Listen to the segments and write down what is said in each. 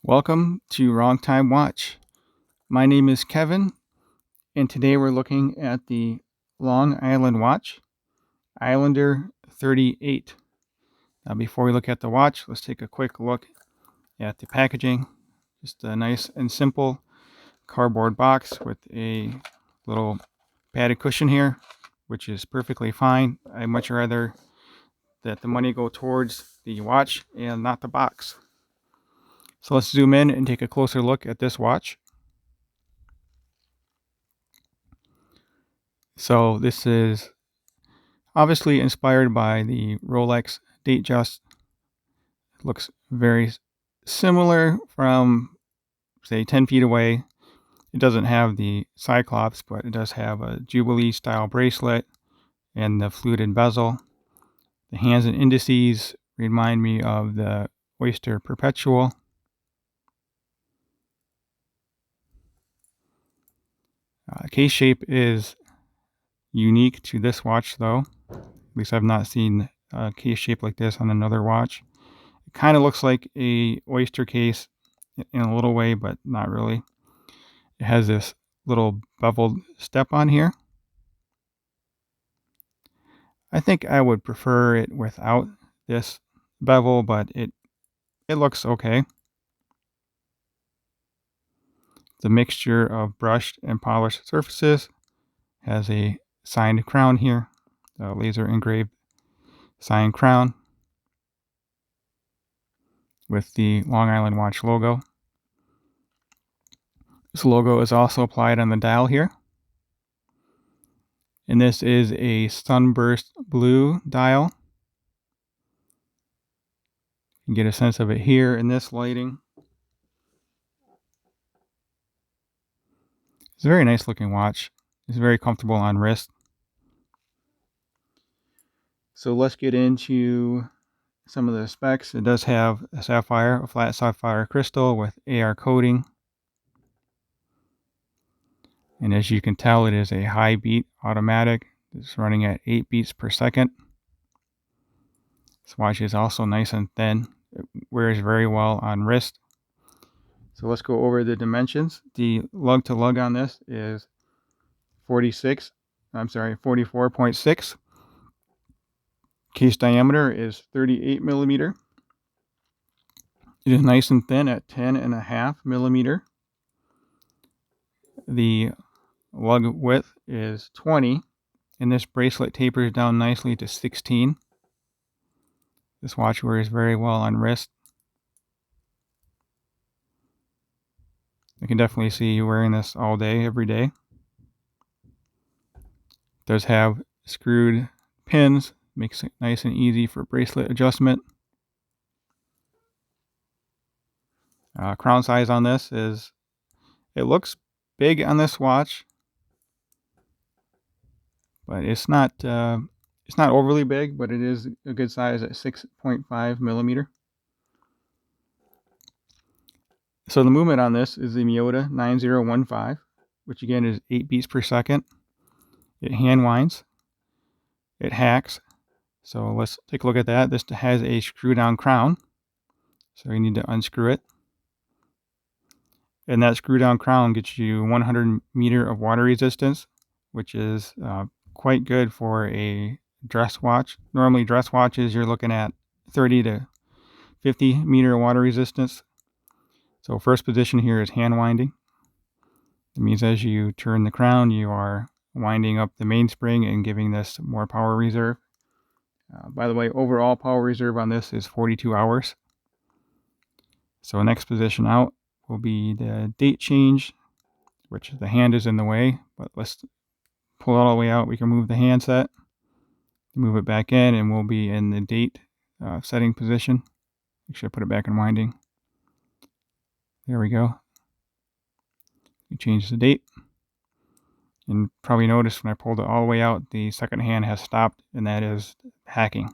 Welcome to Wrong Time Watch. My name is Kevin, and today we're looking at the Long Island watch, Islander 38. Now, before we look at the watch, let's take a quick look at the packaging. Just a nice and simple cardboard box with a little padded cushion here, which is perfectly fine. I'd much rather that the money go towards the watch and not the box. So let's zoom in and take a closer look at this watch. So this is obviously inspired by the Rolex Datejust. It looks very similar from, say, 10 feet away. It doesn't have the Cyclops, but it does have a Jubilee style bracelet and the fluted bezel. The hands and indices remind me of the Oyster Perpetual. Case shape is unique to this watch, though. At least I've not seen a case shape like this on another watch. It kind of looks like a oyster case in a little way, but not really. It has this little beveled step on here. I think I would prefer it without this bevel, but it looks okay. The mixture of brushed and polished surfaces has a signed crown here, a laser engraved signed crown with the Long Island watch logo. This logo is also applied on the dial here. And this is a sunburst blue dial. You can get a sense of it here in this lighting. It's a very nice looking watch. It's very comfortable on wrist. So let's get into some of the specs. It does have a flat sapphire crystal with AR coating. And as you can tell, it is a high beat automatic. It's running at 8 beats per second. This watch is also nice and thin. It wears very well on wrist. So let's go over the dimensions. The lug to lug on this is 44.6. Case diameter is 38 millimeter. It is nice and thin at 10.5 millimeter. The lug width is 20, and this bracelet tapers down nicely to 16. This watch wears very well on wrist. I can definitely see you wearing this all day, every day. It does have screwed pins, makes it nice and easy for bracelet adjustment. Crown size on this is, it looks big on this watch, but it's not overly big, but it is a good size at 6.5 millimeter. So the movement on this is the Miyota 9015, which again is 8 beats per second. It hand winds. It hacks. So let's take a look at that. This has a screw down crown. So you need to unscrew it. And that screw down crown gets you 100 meter of water resistance, which is quite good for a dress watch. Normally dress watches, you're looking at 30 to 50 meter water resistance. So first position here is hand winding. It means as you turn the crown, you are winding up the mainspring and giving this more power reserve. By the way, overall power reserve on this is 42 hours. So next position out will be the date change, which the hand is in the way, but let's pull it all the way out. We can move the handset, move it back in, and we'll be in the date setting position. Make sure I put it back in winding. There we go. We change the date. And probably noticed when I pulled it all the way out, the second hand has stopped, and that is hacking.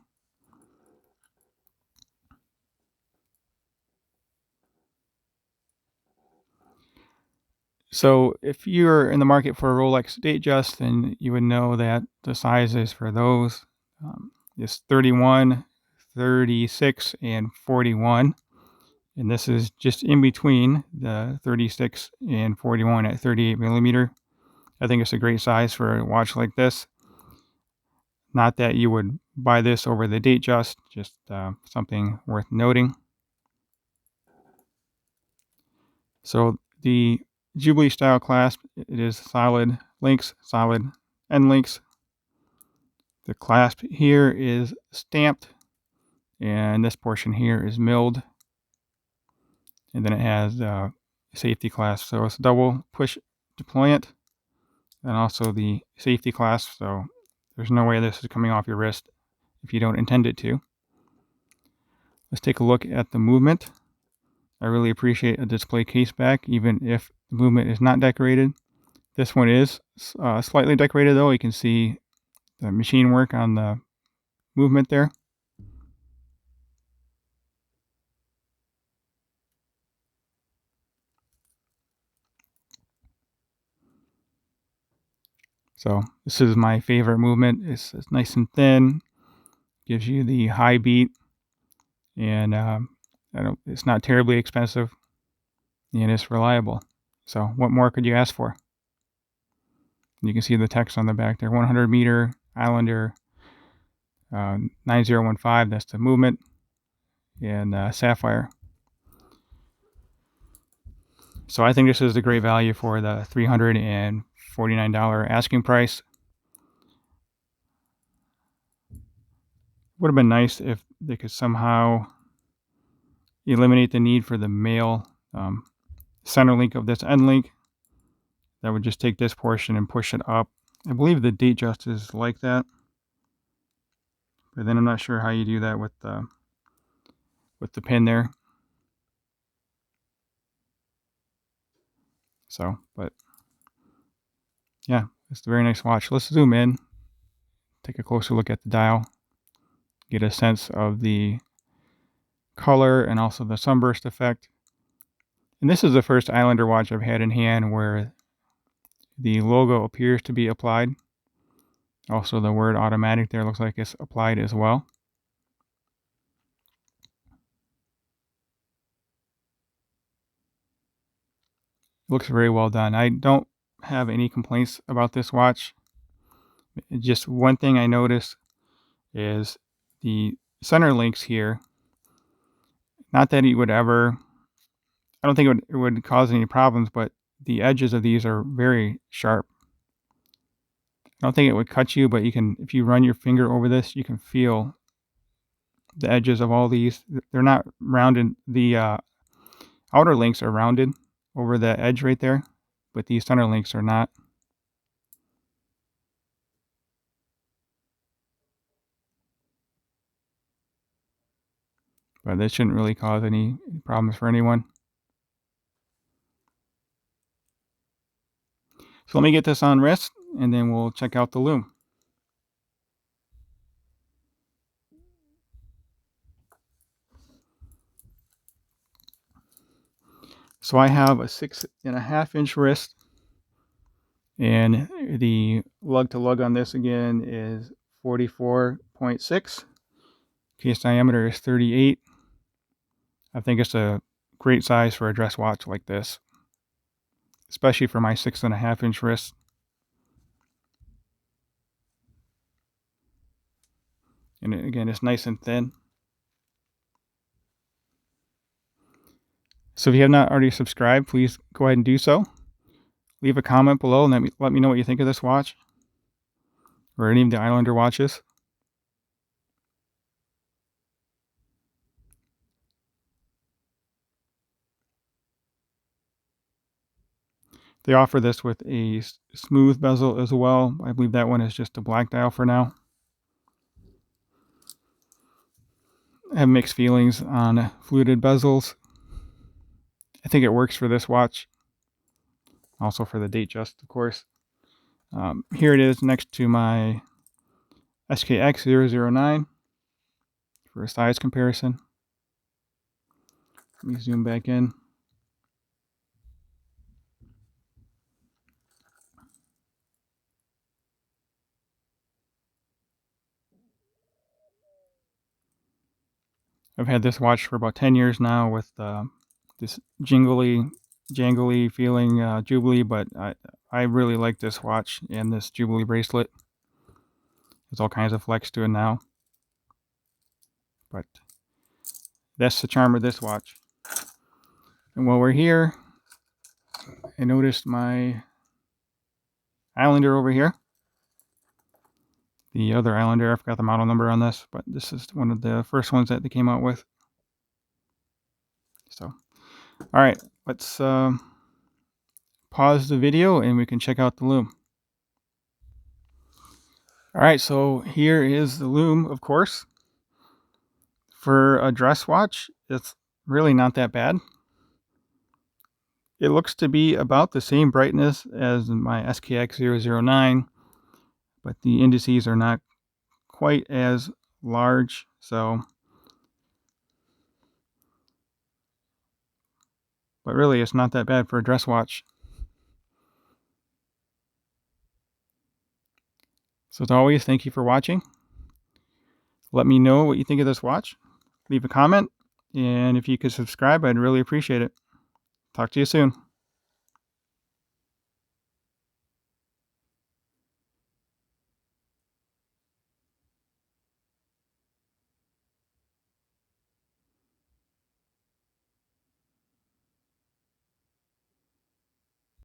So if you're in the market for a Rolex Datejust, then you would know that the sizes for those is 31, 36, and 41. And this is just in between the 36 and 41 at 38 millimeter. I think it's a great size for a watch like this. Not that you would buy this over the Datejust, just something worth noting. So the Jubilee style clasp, it is solid links, solid end links. The clasp here is stamped, and this portion here is milled. And then it has safety clasp, so it's double push deployant, and also the safety clasp, so there's no way this is coming off your wrist if you don't intend it to. Let's take a look at the movement. I really appreciate a display case back, even if the movement is not decorated. This one is slightly decorated though. You can see the machine work on the movement there. So this is my favorite movement. It's nice and thin, gives you the high beat, and it's not terribly expensive, and it's reliable. So what more could you ask for? You can see the text on the back there, 100 meter Islander 9015, that's the movement, and Sapphire. So I think this is a great value for the $349 asking price. Would have been nice if they could somehow eliminate the need for the male center link of this end link. That would just take this portion and push it up. I believe the Datejust is like that, but then I'm not sure how you do that with the pin there. So, but yeah, it's a very nice watch. Let's zoom in, take a closer look at the dial, get a sense of the color and also the sunburst effect. And this is the first Islander watch I've had in hand where the logo appears to be applied. Also, the word automatic there looks like it's applied as well. It looks very well done. I don't have any complaints about this watch. Just one thing I noticed is the center links here. Not that it would ever, I don't think it would cause any problems, but the edges of these are very sharp. I don't think it would cut you, but you can, if you run your finger over this, you can feel the edges of all these. They're not rounded. The outer links are rounded over the edge right there, but these center links are not. But this shouldn't really cause any problems for anyone. So let me get this on wrist, and then we'll check out the Loom. So I have a 6.5-inch wrist, and the lug to lug on this again is 44.6. Case diameter is 38. I think it's a great size for a dress watch like this, especially for my 6.5-inch wrist. And again, it's nice and thin. So if you have not already subscribed, please go ahead and do so. Leave a comment below and let me know what you think of this watch or any of the Islander watches. They offer this with a smooth bezel as well. I believe that one is just a black dial for now. I have mixed feelings on fluted bezels. I think it works for this watch. Also for the Datejust, of course. Here it is next to my SKX009 for a size comparison. Let me zoom back in. I've had this watch for about 10 years now with this jangly feeling Jubilee, but I really like this watch and this Jubilee bracelet. There's all kinds of flex to it now, but that's the charm of this watch. And while we're here, I noticed my Islander over here. The other Islander, I forgot the model number on this, but this is one of the first ones that they came out with. So, all right, let's pause the video and we can check out the Loom. All right, so here is the Loom, of course. For a dress watch, it's really not that bad. It looks to be about the same brightness as my SKX009, but the indices are not quite as large, so but really it's not that bad for a dress watch. So as always, thank you for watching. Let me know what you think of this watch. Leave a comment, and if you could subscribe, I'd really appreciate it. Talk to you soon.